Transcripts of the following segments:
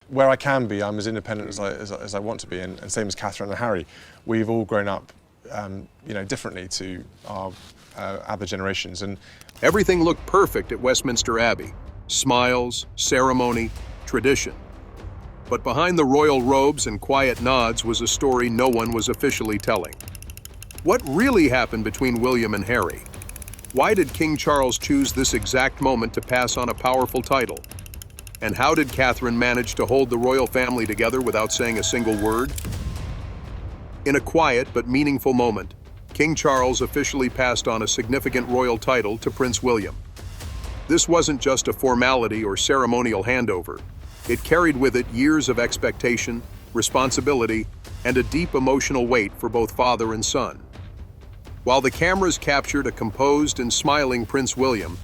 where I can be, I'm as independent as I want to be, and same as Catherine and Harry. We've all grown up, differently to our other generations. And Everything looked perfect at Westminster Abbey. Smiles, ceremony, tradition. But behind the royal robes and quiet nods was a story no one was officially telling. What really happened between William and Harry? Why did King Charles choose this exact moment to pass on a powerful title? And how did Catherine manage to hold the royal family together without saying a single word? In a quiet but meaningful moment, King Charles officially passed on a significant royal title to Prince William. This wasn't just a formality or ceremonial handover. It carried with it years of expectation, responsibility, and a deep emotional weight for both father and son. While the cameras captured a composed and smiling Prince William,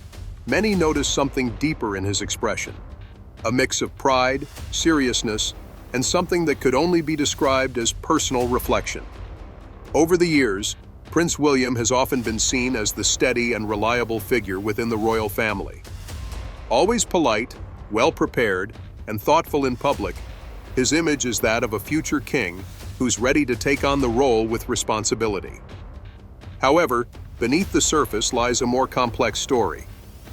many noticed something deeper in his expression. A mix of pride, seriousness, and something that could only be described as personal reflection. Over the years, Prince William has often been seen as the steady and reliable figure within the royal family. Always polite, well-prepared, and thoughtful in public, his image is that of a future king who's ready to take on the role with responsibility. However, beneath the surface lies a more complex story,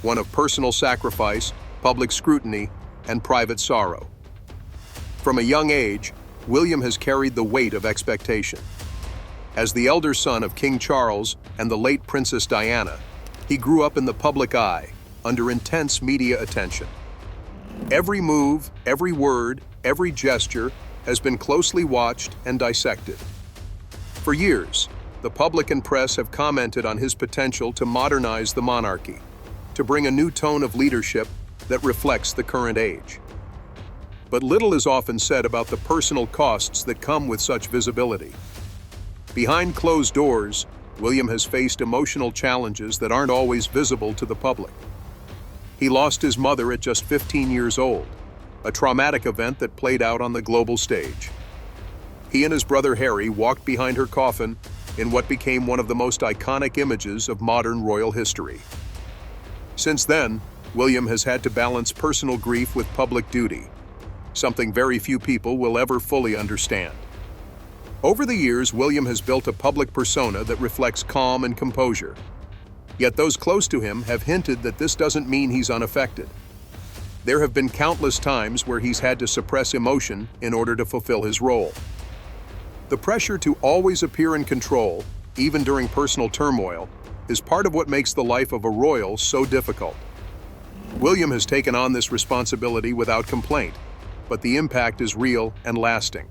one of personal sacrifice, public scrutiny, and private sorrow. From a young age, William has carried the weight of expectation. As the elder son of King Charles and the late Princess Diana, he grew up in the public eye, under intense media attention. Every move, every word, every gesture has been closely watched and dissected. For years, the public and press have commented on his potential to modernize the monarchy, to bring a new tone of leadership that reflects the current age. But little is often said about the personal costs that come with such visibility. Behind closed doors, William has faced emotional challenges that aren't always visible to the public. He lost his mother at just 15 years old, a traumatic event that played out on the global stage. He and his brother Harry walked behind her coffin in what became one of the most iconic images of modern royal history. Since then, William has had to balance personal grief with public duty, something very few people will ever fully understand. Over the years, William has built a public persona that reflects calm and composure. Yet those close to him have hinted that this doesn't mean he's unaffected. There have been countless times where he's had to suppress emotion in order to fulfill his role. The pressure to always appear in control, even during personal turmoil, is part of what makes the life of a royal so difficult. William has taken on this responsibility without complaint, but the impact is real and lasting.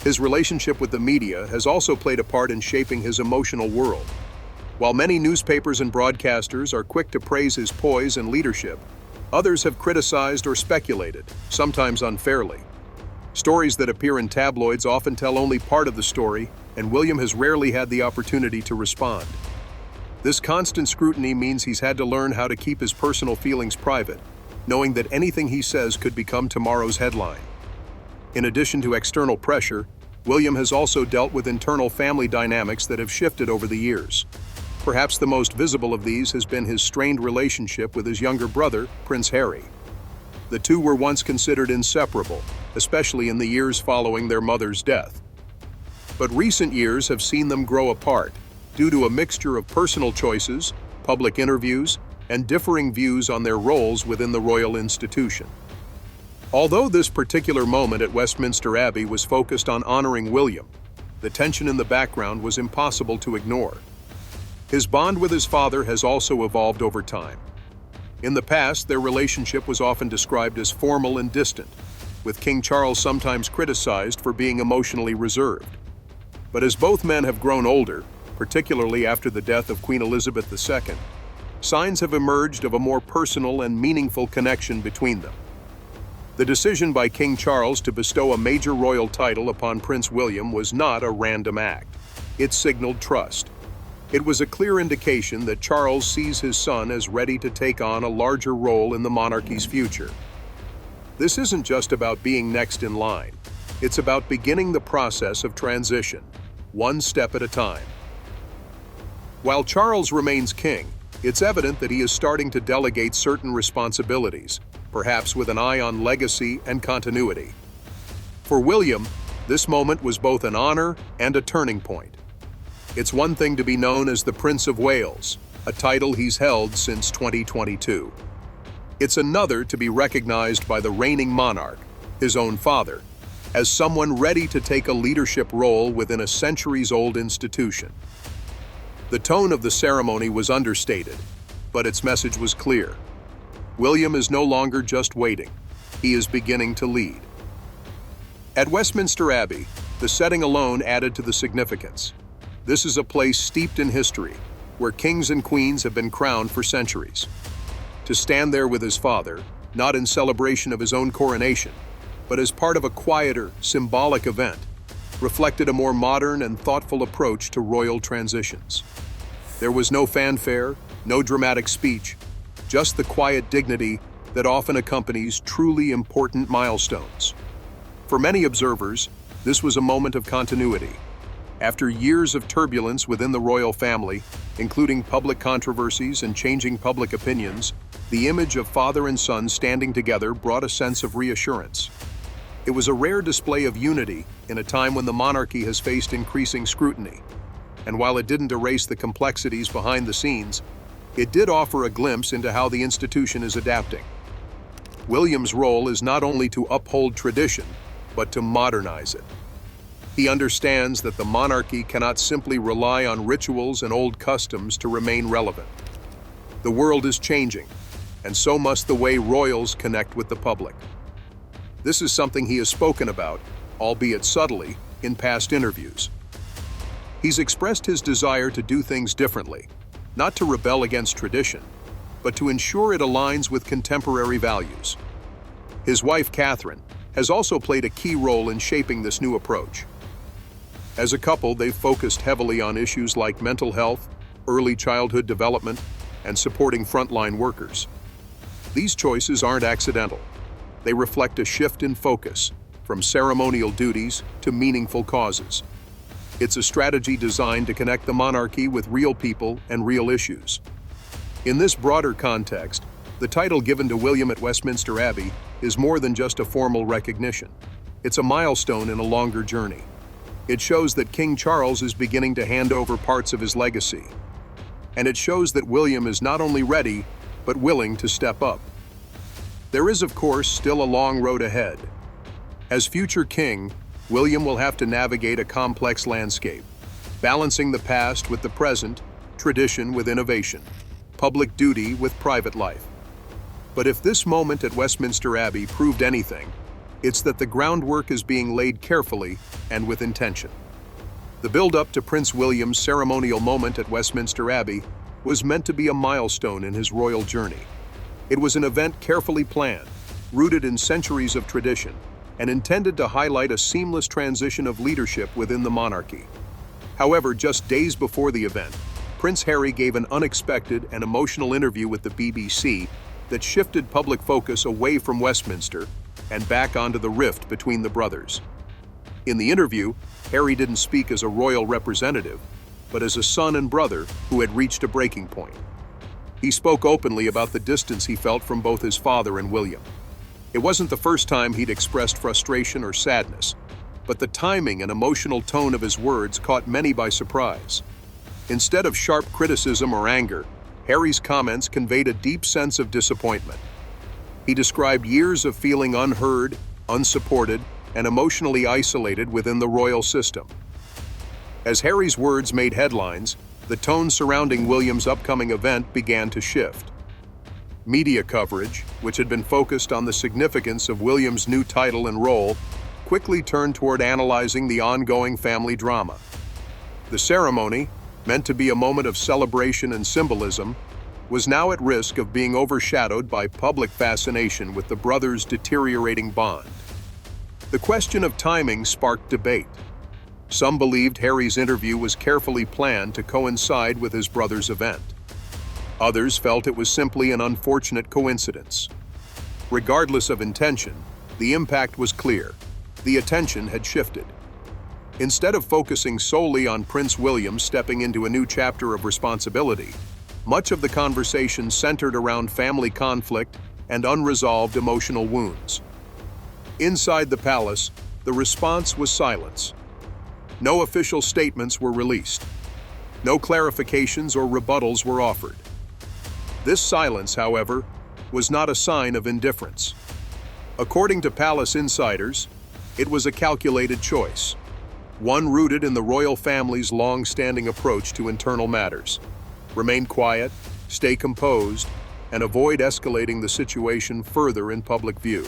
His relationship with the media has also played a part in shaping his emotional world. While many newspapers and broadcasters are quick to praise his poise and leadership, others have criticized or speculated, sometimes unfairly. Stories that appear in tabloids often tell only part of the story, and William has rarely had the opportunity to respond. This constant scrutiny means he's had to learn how to keep his personal feelings private, knowing that anything he says could become tomorrow's headline. In addition to external pressure, William has also dealt with internal family dynamics that have shifted over the years. Perhaps the most visible of these has been his strained relationship with his younger brother, Prince Harry. The two were once considered inseparable, especially in the years following their mother's death. But recent years have seen them grow apart due to a mixture of personal choices, public interviews, and differing views on their roles within the royal institution. Although this particular moment at Westminster Abbey was focused on honoring William, the tension in the background was impossible to ignore. His bond with his father has also evolved over time. In the past, their relationship was often described as formal and distant, with King Charles sometimes criticized for being emotionally reserved. But as both men have grown older, particularly after the death of Queen Elizabeth II, signs have emerged of a more personal and meaningful connection between them. The decision by King Charles to bestow a major royal title upon Prince William was not a random act. It signaled trust. It was a clear indication that Charles sees his son as ready to take on a larger role in the monarchy's future. This isn't just about being next in line. It's about beginning the process of transition, one step at a time. While Charles remains king, it's evident that he is starting to delegate certain responsibilities, perhaps with an eye on legacy and continuity. For William, this moment was both an honor and a turning point. It's one thing to be known as the Prince of Wales, a title he's held since 2022. It's another to be recognized by the reigning monarch, his own father, as someone ready to take a leadership role within a centuries-old institution. The tone of the ceremony was understated, but its message was clear. William is no longer just waiting. He is beginning to lead. At Westminster Abbey, the setting alone added to the significance. This is a place steeped in history, where kings and queens have been crowned for centuries. To stand there with his father, not in celebration of his own coronation, but as part of a quieter, symbolic event, reflected a more modern and thoughtful approach to royal transitions. There was no fanfare, no dramatic speech, just the quiet dignity that often accompanies truly important milestones. For many observers, this was a moment of continuity. After years of turbulence within the royal family, including public controversies and changing public opinions, the image of father and son standing together brought a sense of reassurance. It was a rare display of unity in a time when the monarchy has faced increasing scrutiny. And while it didn't erase the complexities behind the scenes, it did offer a glimpse into how the institution is adapting. William's role is not only to uphold tradition, but to modernize it. He understands that the monarchy cannot simply rely on rituals and old customs to remain relevant. The world is changing, and so must the way royals connect with the public. This is something he has spoken about, albeit subtly, in past interviews. He's expressed his desire to do things differently, not to rebel against tradition, but to ensure it aligns with contemporary values. His wife, Catherine, has also played a key role in shaping this new approach. As a couple, they've focused heavily on issues like mental health, early childhood development, and supporting frontline workers. These choices aren't accidental. They reflect a shift in focus, from ceremonial duties to meaningful causes. It's a strategy designed to connect the monarchy with real people and real issues. In this broader context, the title given to William at Westminster Abbey is more than just a formal recognition. It's a milestone in a longer journey. It shows that King Charles is beginning to hand over parts of his legacy. And it shows that William is not only ready, but willing to step up. There is, of course, still a long road ahead. As future king, William will have to navigate a complex landscape, balancing the past with the present, tradition with innovation, public duty with private life. But if this moment at Westminster Abbey proved anything, it's that the groundwork is being laid carefully and with intention. The build-up to Prince William's ceremonial moment at Westminster Abbey was meant to be a milestone in his royal journey. It was an event carefully planned, rooted in centuries of tradition, and intended to highlight a seamless transition of leadership within the monarchy. However, just days before the event, Prince Harry gave an unexpected and emotional interview with the BBC that shifted public focus away from Westminster and back onto the rift between the brothers. In the interview, Harry didn't speak as a royal representative, but as a son and brother who had reached a breaking point. He spoke openly about the distance he felt from both his father and William. It wasn't the first time he'd expressed frustration or sadness, but the timing and emotional tone of his words caught many by surprise. Instead of sharp criticism or anger, Harry's comments conveyed a deep sense of disappointment. He described years of feeling unheard, unsupported, and emotionally isolated within the royal system. As Harry's words made headlines, the tone surrounding William's upcoming event began to shift. Media coverage, which had been focused on the significance of William's new title and role, quickly turned toward analyzing the ongoing family drama. The ceremony, meant to be a moment of celebration and symbolism, was now at risk of being overshadowed by public fascination with the brothers' deteriorating bond. The question of timing sparked debate. Some believed Harry's interview was carefully planned to coincide with his brother's event. Others felt it was simply an unfortunate coincidence. Regardless of intention, the impact was clear. The attention had shifted. Instead of focusing solely on Prince William stepping into a new chapter of responsibility, much of the conversation centered around family conflict and unresolved emotional wounds. Inside the palace, the response was silence. No official statements were released. No clarifications or rebuttals were offered. This silence, however, was not a sign of indifference. According to palace insiders, it was a calculated choice, one rooted in the royal family's long-standing approach to internal matters. Remain quiet, stay composed, and avoid escalating the situation further in public view.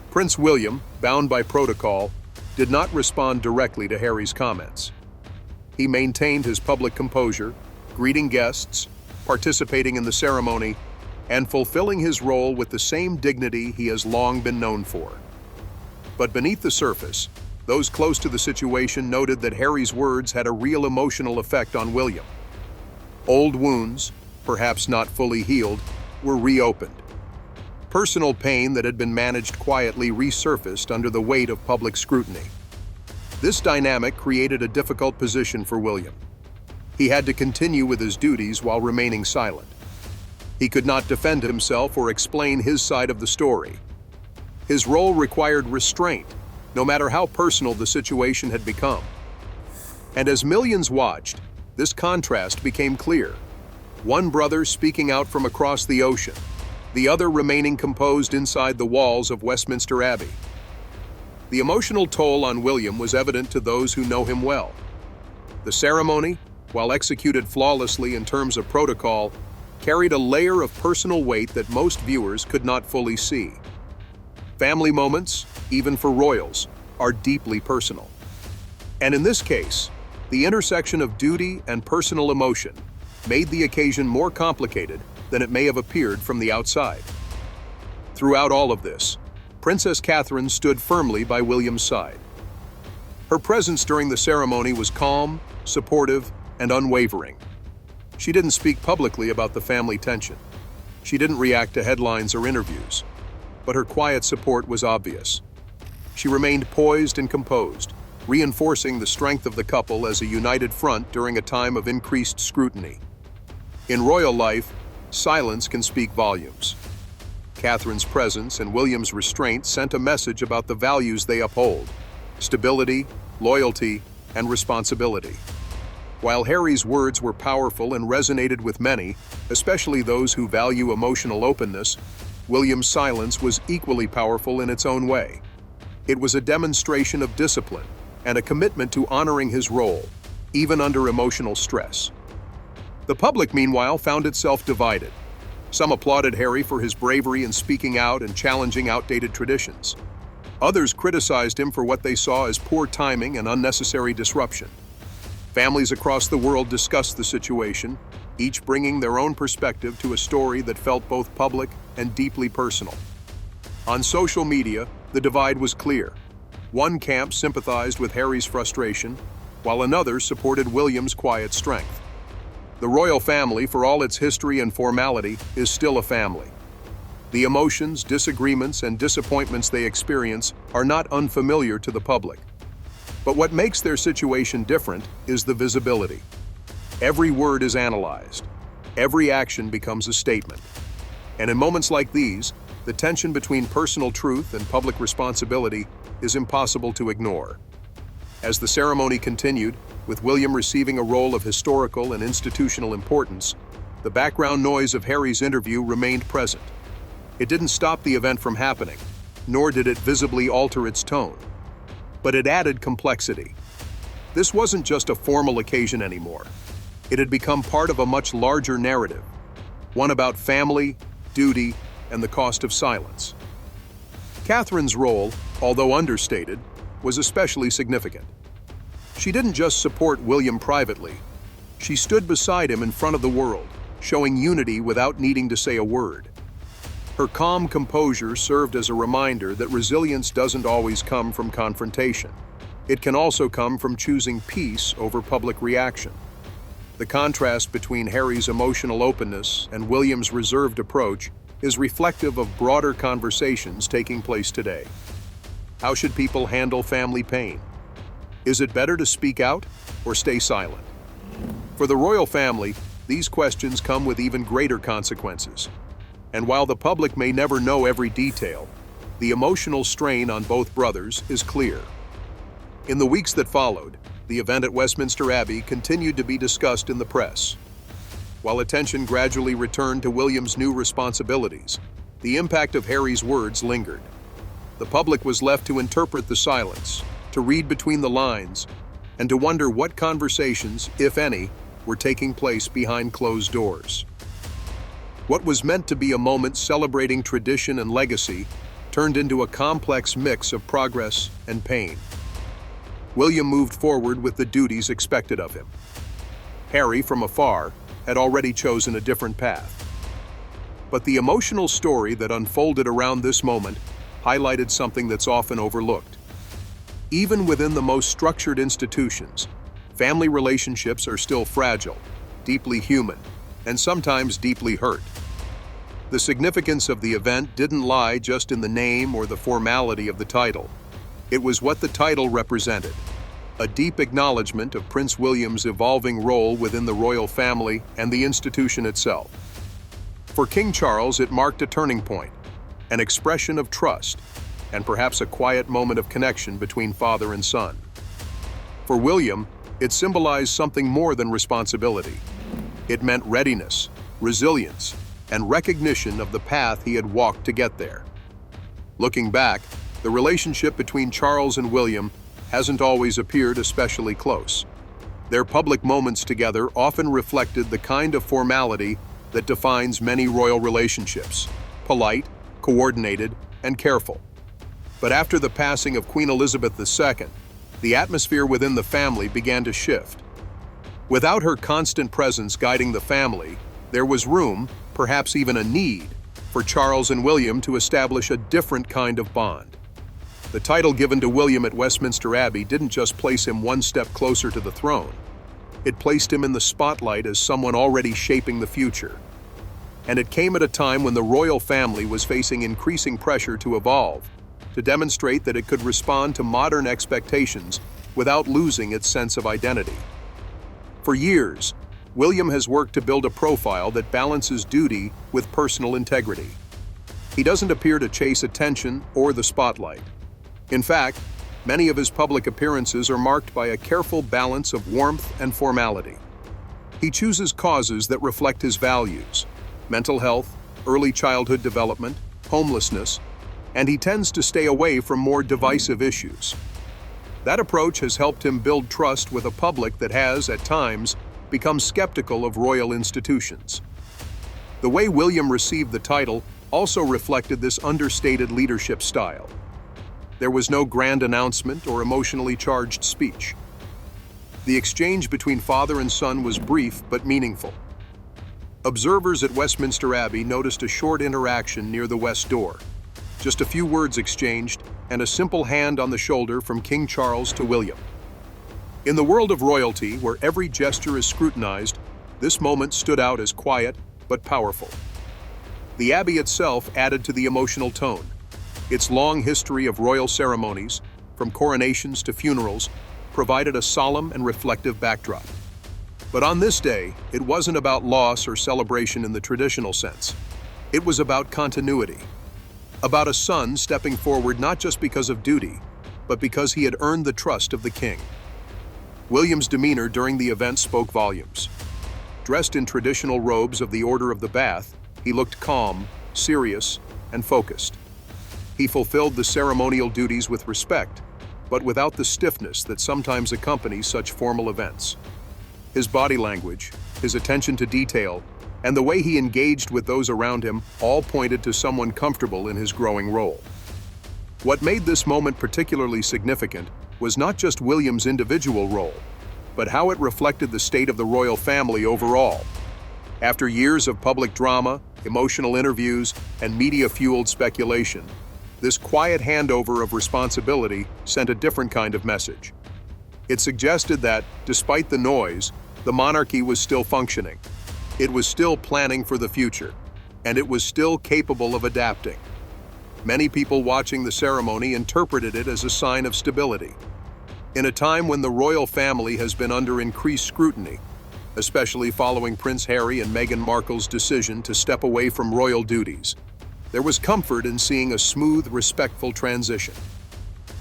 Prince William, bound by protocol, did not respond directly to Harry's comments. He maintained his public composure, greeting guests, participating in the ceremony, and fulfilling his role with the same dignity he has long been known for. But beneath the surface, those close to the situation noted that Harry's words had a real emotional effect on William. Old wounds, perhaps not fully healed, were reopened. Personal pain that had been managed quietly resurfaced under the weight of public scrutiny. This dynamic created a difficult position for William. He had to continue with his duties while remaining silent. He could not defend himself or explain his side of the story. His role required restraint, no matter how personal the situation had become. And as millions watched, this contrast became clear. One brother speaking out from across the ocean, the other remaining composed inside the walls of Westminster Abbey. The emotional toll on William was evident to those who know him well. The ceremony, while executed flawlessly in terms of protocol, carried a layer of personal weight that most viewers could not fully see. Family moments, even for royals, are deeply personal. And in this case, the intersection of duty and personal emotion made the occasion more complicated than it may have appeared from the outside. Throughout all of this, Princess Catherine stood firmly by William's side. Her presence during the ceremony was calm, supportive, and unwavering. She didn't speak publicly about the family tension. She didn't react to headlines or interviews, but her quiet support was obvious. She remained poised and composed, reinforcing the strength of the couple as a united front during a time of increased scrutiny. In royal life, silence can speak volumes. Catherine's presence and William's restraint sent a message about the values they uphold: stability, loyalty, and responsibility. While Harry's words were powerful and resonated with many, especially those who value emotional openness, William's silence was equally powerful in its own way. It was a demonstration of discipline and a commitment to honoring his role, even under emotional stress. The public, meanwhile, found itself divided. Some applauded Harry for his bravery in speaking out and challenging outdated traditions. Others criticized him for what they saw as poor timing and unnecessary disruption. Families across the world discussed the situation, each bringing their own perspective to a story that felt both public and deeply personal. On social media, the divide was clear. One camp sympathized with Harry's frustration, while another supported William's quiet strength. The royal family, for all its history and formality, is still a family. The emotions, disagreements, and disappointments they experience are not unfamiliar to the public. But what makes their situation different is the visibility. Every word is analyzed. Every action becomes a statement. And in moments like these, the tension between personal truth and public responsibility is impossible to ignore. As the ceremony continued, with William receiving a role of historical and institutional importance, the background noise of Harry's interview remained present. It didn't stop the event from happening, nor did it visibly alter its tone. But it added complexity. This wasn't just a formal occasion anymore. It had become part of a much larger narrative, one about family, duty, and the cost of silence. Catherine's role, although understated, was especially significant. She didn't just support William privately. She stood beside him in front of the world, showing unity without needing to say a word. Her calm composure served as a reminder that resilience doesn't always come from confrontation. It can also come from choosing peace over public reaction. The contrast between Harry's emotional openness and William's reserved approach is reflective of broader conversations taking place today. How should people handle family pain? Is it better to speak out or stay silent? For the royal family, these questions come with even greater consequences. And while the public may never know every detail, the emotional strain on both brothers is clear. In the weeks that followed, the event at Westminster Abbey continued to be discussed in the press. While attention gradually returned to William's new responsibilities, the impact of Harry's words lingered. The public was left to interpret the silence, to read between the lines, and to wonder what conversations, if any, were taking place behind closed doors. What was meant to be a moment celebrating tradition and legacy turned into a complex mix of progress and pain. William moved forward with the duties expected of him. Harry, from afar, had already chosen a different path. But the emotional story that unfolded around this moment highlighted something that's often overlooked. Even within the most structured institutions, family relationships are still fragile, deeply human, and sometimes deeply hurt. The significance of the event didn't lie just in the name or the formality of the title. It was what the title represented, a deep acknowledgement of Prince William's evolving role within the royal family and the institution itself. For King Charles, it marked a turning point, an expression of trust, and perhaps a quiet moment of connection between father and son. For William, it symbolized something more than responsibility. It meant readiness, resilience, and recognition of the path he had walked to get there. Looking back, the relationship between Charles and William hasn't always appeared especially close. Their public moments together often reflected the kind of formality that defines many royal relationships: polite, coordinated, and careful. But after the passing of Queen Elizabeth II, the atmosphere within the family began to shift. Without her constant presence guiding the family, there was room, perhaps even a need, for Charles and William to establish a different kind of bond. The title given to William at Westminster Abbey didn't just place him one step closer to the throne. It placed him in the spotlight as someone already shaping the future. And it came at a time when the royal family was facing increasing pressure to evolve, to demonstrate that it could respond to modern expectations without losing its sense of identity. For years, William has worked to build a profile that balances duty with personal integrity. He doesn't appear to chase attention or the spotlight. In fact, many of his public appearances are marked by a careful balance of warmth and formality. He chooses causes that reflect his values: mental health, early childhood development, homelessness, and he tends to stay away from more divisive issues. That approach has helped him build trust with a public that has, at times, become skeptical of royal institutions. The way William received the title also reflected this understated leadership style. There was no grand announcement or emotionally charged speech. The exchange between father and son was brief but meaningful. Observers at Westminster Abbey noticed a short interaction near the west door. Just a few words exchanged, and a simple hand on the shoulder from King Charles to William. In the world of royalty, where every gesture is scrutinized, this moment stood out as quiet but powerful. The Abbey itself added to the emotional tone. Its long history of royal ceremonies, from coronations to funerals, provided a solemn and reflective backdrop. But on this day, it wasn't about loss or celebration in the traditional sense. It was about continuity. About a son stepping forward not just because of duty, but because he had earned the trust of the king. William's demeanor during the event spoke volumes. Dressed in traditional robes of the Order of the Bath, he looked calm, serious, and focused. He fulfilled the ceremonial duties with respect, but without the stiffness that sometimes accompanies such formal events. His body language, his attention to detail, and the way he engaged with those around him all pointed to someone comfortable in his growing role. What made this moment particularly significant was not just William's individual role, but how it reflected the state of the royal family overall. After years of public drama, emotional interviews, and media-fueled speculation, this quiet handover of responsibility sent a different kind of message. It suggested that, despite the noise, the monarchy was still functioning. It was still planning for the future, and it was still capable of adapting. Many people watching the ceremony interpreted it as a sign of stability. In a time when the royal family has been under increased scrutiny, especially following Prince Harry and Meghan Markle's decision to step away from royal duties. There was comfort in seeing a smooth, respectful transition.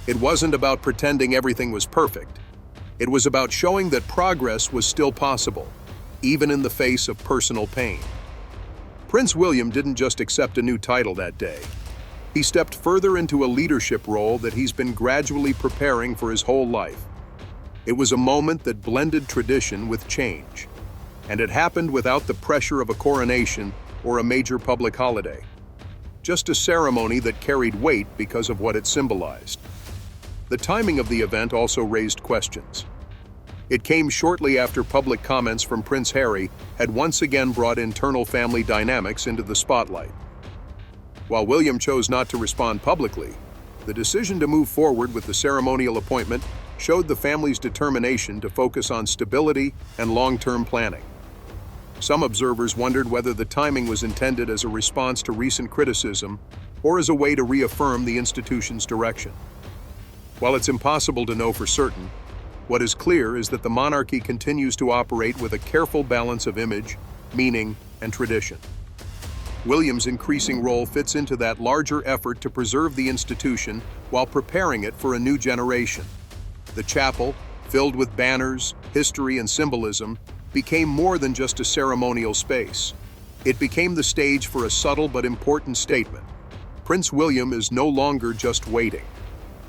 It wasn't about pretending everything was perfect. It was about showing that progress was still possible, even in the face of personal pain. Prince William didn't just accept a new title that day. He stepped further into a leadership role that he's been gradually preparing for his whole life. It was a moment that blended tradition with change, and it happened without the pressure of a coronation or a major public holiday. Just a ceremony that carried weight because of what it symbolized. The timing of the event also raised questions. It came shortly after public comments from Prince Harry had once again brought internal family dynamics into the spotlight. While William chose not to respond publicly, the decision to move forward with the ceremonial appointment showed the family's determination to focus on stability and long-term planning. Some observers wondered whether the timing was intended as a response to recent criticism or as a way to reaffirm the institution's direction. While it's impossible to know for certain, what is clear is that the monarchy continues to operate with a careful balance of image, meaning, and tradition. William's increasing role fits into that larger effort to preserve the institution while preparing it for a new generation. The chapel, filled with banners, history, and symbolism, became more than just a ceremonial space. It became the stage for a subtle but important statement. Prince William is no longer just waiting.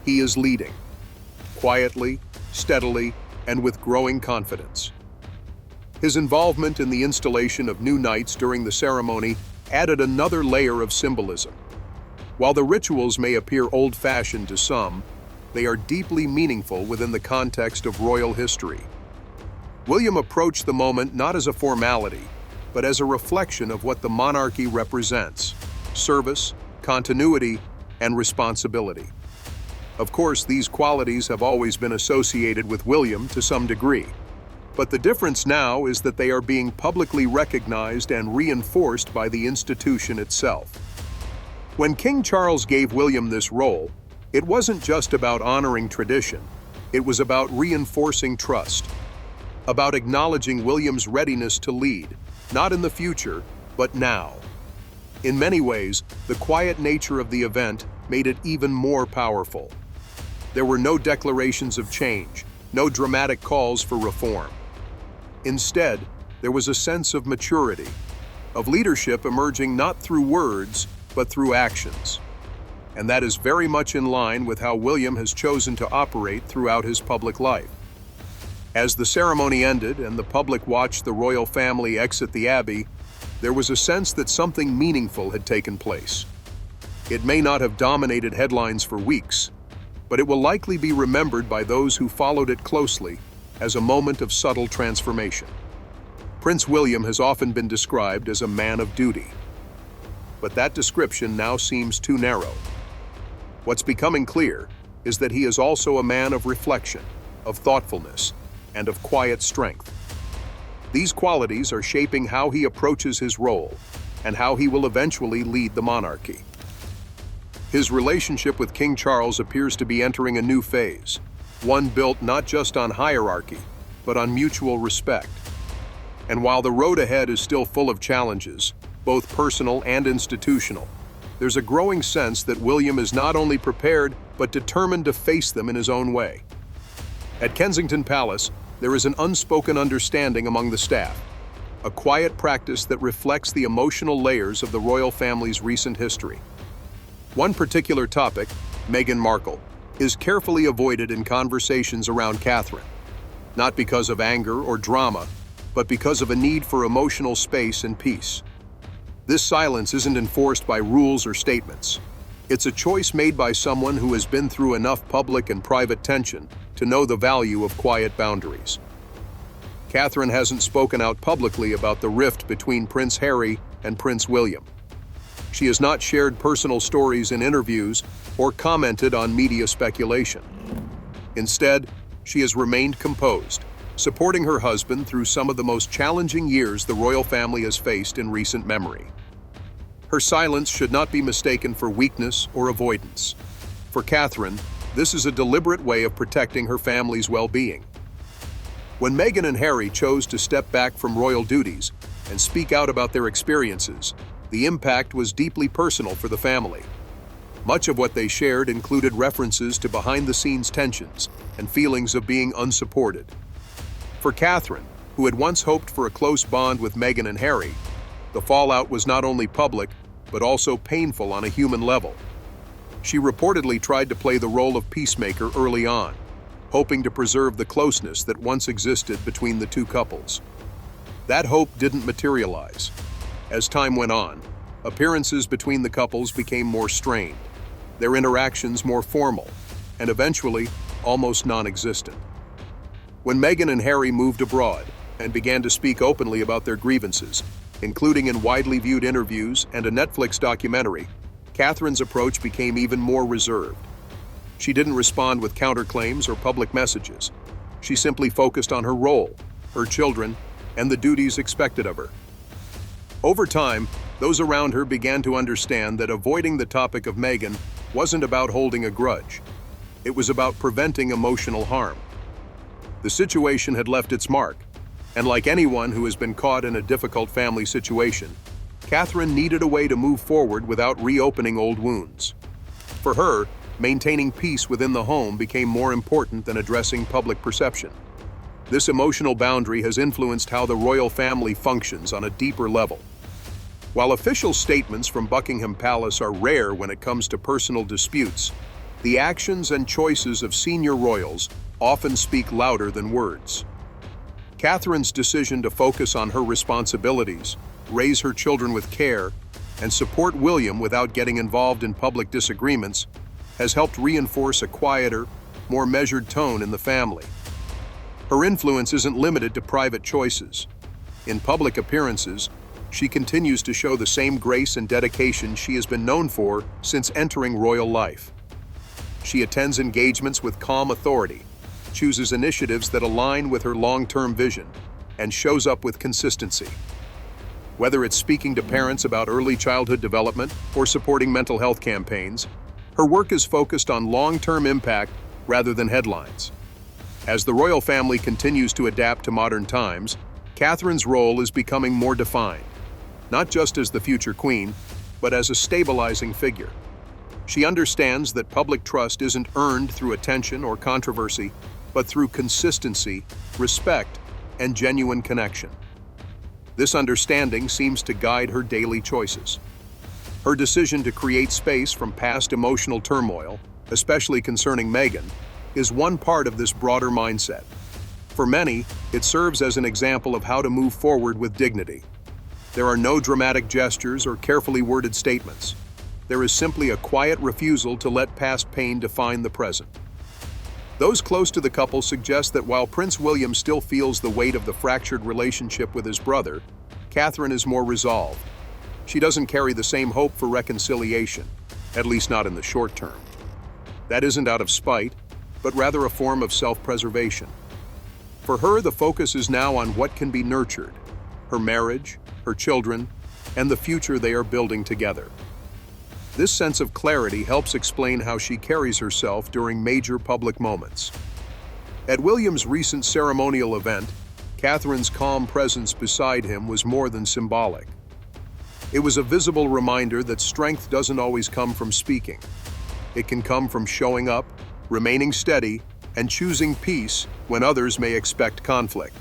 He is leading. Quietly, steadily, and with growing confidence. His involvement in the installation of new knights during the ceremony added another layer of symbolism. While the rituals may appear old-fashioned to some, they are deeply meaningful within the context of royal history. William approached the moment not as a formality, but as a reflection of what the monarchy represents: service, continuity, and responsibility. Of course, these qualities have always been associated with William to some degree, but the difference now is that they are being publicly recognized and reinforced by the institution itself. When King Charles gave William this role, it wasn't just about honoring tradition, it was about reinforcing trust. About acknowledging William's readiness to lead, not in the future, but now. In many ways, the quiet nature of the event made it even more powerful. There were no declarations of change, no dramatic calls for reform. Instead, there was a sense of maturity, of leadership emerging not through words, but through actions. And that is very much in line with how William has chosen to operate throughout his public life. As the ceremony ended and the public watched the royal family exit the Abbey, there was a sense that something meaningful had taken place. It may not have dominated headlines for weeks, but it will likely be remembered by those who followed it closely as a moment of subtle transformation. Prince William has often been described as a man of duty, but that description now seems too narrow. What's becoming clear is that he is also a man of reflection, of thoughtfulness, and of quiet strength. These qualities are shaping how he approaches his role and how he will eventually lead the monarchy. His relationship with King Charles appears to be entering a new phase, one built not just on hierarchy, but on mutual respect. And while the road ahead is still full of challenges, both personal and institutional, there's a growing sense that William is not only prepared, but determined to face them in his own way. At Kensington Palace, there is an unspoken understanding among the staff, a quiet practice that reflects the emotional layers of the royal family's recent history. One particular topic, Meghan Markle, is carefully avoided in conversations around Catherine, not because of anger or drama, but because of a need for emotional space and peace. This silence isn't enforced by rules or statements. It's a choice made by someone who has been through enough public and private tension to know the value of quiet boundaries. Catherine hasn't spoken out publicly about the rift between Prince Harry and Prince William. She has not shared personal stories in interviews or commented on media speculation. Instead, she has remained composed, supporting her husband through some of the most challenging years the royal family has faced in recent memory. Her silence should not be mistaken for weakness or avoidance. For Catherine, this is a deliberate way of protecting her family's well-being. When Meghan and Harry chose to step back from royal duties and speak out about their experiences, the impact was deeply personal for the family. Much of what they shared included references to behind-the-scenes tensions and feelings of being unsupported. For Catherine, who had once hoped for a close bond with Meghan and Harry, the fallout was not only public, but also painful on a human level. She reportedly tried to play the role of peacemaker early on, hoping to preserve the closeness that once existed between the two couples. That hope didn't materialize. As time went on, appearances between the couples became more strained, their interactions more formal, and eventually almost non-existent. When Meghan and Harry moved abroad and began to speak openly about their grievances, including in widely viewed interviews and a Netflix documentary, Catherine's approach became even more reserved. She didn't respond with counterclaims or public messages. She simply focused on her role, her children, and the duties expected of her. Over time, those around her began to understand that avoiding the topic of Meghan wasn't about holding a grudge. It was about preventing emotional harm. The situation had left its mark, and like anyone who has been caught in a difficult family situation, Catherine needed a way to move forward without reopening old wounds. For her, maintaining peace within the home became more important than addressing public perception. This emotional boundary has influenced how the royal family functions on a deeper level. While official statements from Buckingham Palace are rare when it comes to personal disputes, the actions and choices of senior royals often speak louder than words. Catherine's decision to focus on her responsibilities, raise her children with care, and support William without getting involved in public disagreements has helped reinforce a quieter, more measured tone in the family. Her influence isn't limited to private choices. In public appearances, she continues to show the same grace and dedication she has been known for since entering royal life. She attends engagements with calm authority, chooses initiatives that align with her long-term vision, and shows up with consistency. Whether it's speaking to parents about early childhood development or supporting mental health campaigns, her work is focused on long-term impact rather than headlines. As the royal family continues to adapt to modern times, Catherine's role is becoming more defined, not just as the future queen, but as a stabilizing figure. She understands that public trust isn't earned through attention or controversy, but through consistency, respect, and genuine connection. This understanding seems to guide her daily choices. Her decision to create space from past emotional turmoil, especially concerning Meghan, is one part of this broader mindset. For many, it serves as an example of how to move forward with dignity. There are no dramatic gestures or carefully worded statements. There is simply a quiet refusal to let past pain define the present. Those close to the couple suggest that while Prince William still feels the weight of the fractured relationship with his brother, Catherine is more resolved. She doesn't carry the same hope for reconciliation, at least not in the short term. That isn't out of spite, but rather a form of self-preservation. For her, the focus is now on what can be nurtured: her marriage, her children, and the future they are building together. This sense of clarity helps explain how she carries herself during major public moments. At William's recent ceremonial event, Catherine's calm presence beside him was more than symbolic. It was a visible reminder that strength doesn't always come from speaking. It can come from showing up, remaining steady, and choosing peace when others may expect conflict.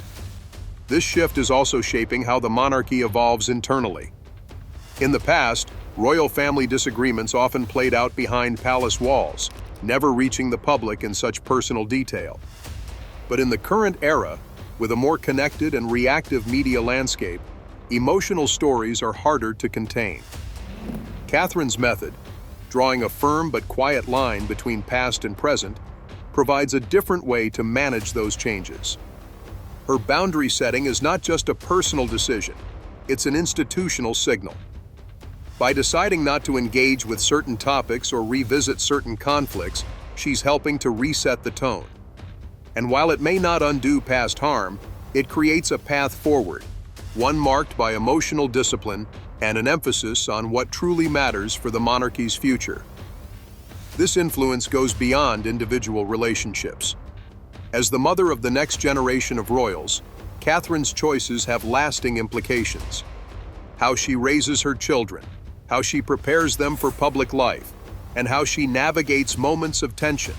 This shift is also shaping how the monarchy evolves internally. In the past, royal family disagreements often played out behind palace walls, never reaching the public in such personal detail. But in the current era, with a more connected and reactive media landscape, emotional stories are harder to contain. Catherine's method, drawing a firm but quiet line between past and present, provides a different way to manage those changes. Her boundary setting is not just a personal decision, it's an institutional signal. By deciding not to engage with certain topics or revisit certain conflicts, she's helping to reset the tone. And while it may not undo past harm, it creates a path forward, one marked by emotional discipline and an emphasis on what truly matters for the monarchy's future. This influence goes beyond individual relationships. As the mother of the next generation of royals, Catherine's choices have lasting implications. How she raises her children, how she prepares them for public life, and how she navigates moments of tension.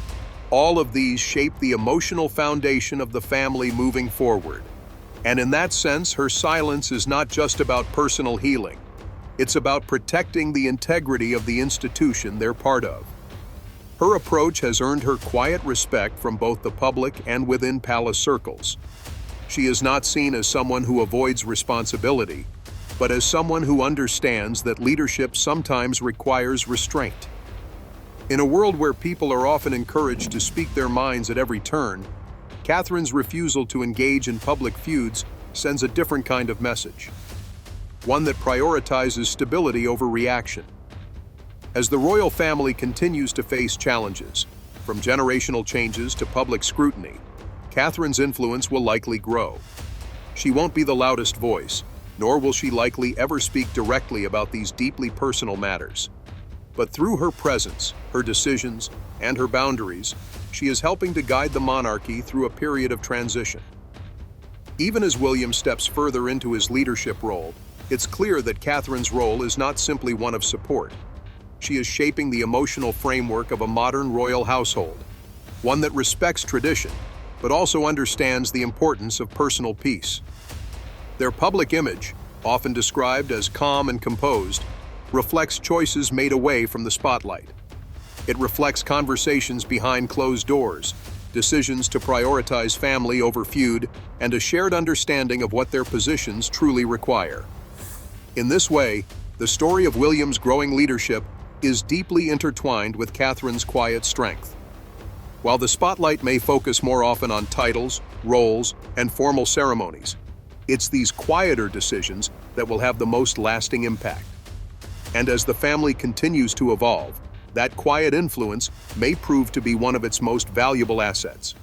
All of these shape the emotional foundation of the family moving forward. And in that sense, her silence is not just about personal healing. It's about protecting the integrity of the institution they're part of. Her approach has earned her quiet respect from both the public and within palace circles. She is not seen as someone who avoids responsibility, but as someone who understands that leadership sometimes requires restraint. In a world where people are often encouraged to speak their minds at every turn, Catherine's refusal to engage in public feuds sends a different kind of message, one that prioritizes stability over reaction. As the royal family continues to face challenges, from generational changes to public scrutiny, Catherine's influence will likely grow. She won't be the loudest voice, nor will she likely ever speak directly about these deeply personal matters. But through her presence, her decisions, and her boundaries, she is helping to guide the monarchy through a period of transition. Even as William steps further into his leadership role, it's clear that Catherine's role is not simply one of support. She is shaping the emotional framework of a modern royal household, one that respects tradition, but also understands the importance of personal peace. Their public image, often described as calm and composed, reflects choices made away from the spotlight. It reflects conversations behind closed doors, decisions to prioritize family over feud, and a shared understanding of what their positions truly require. In this way, the story of William's growing leadership is deeply intertwined with Catherine's quiet strength. While the spotlight may focus more often on titles, roles, and formal ceremonies, it's these quieter decisions that will have the most lasting impact. And as the family continues to evolve, that quiet influence may prove to be one of its most valuable assets.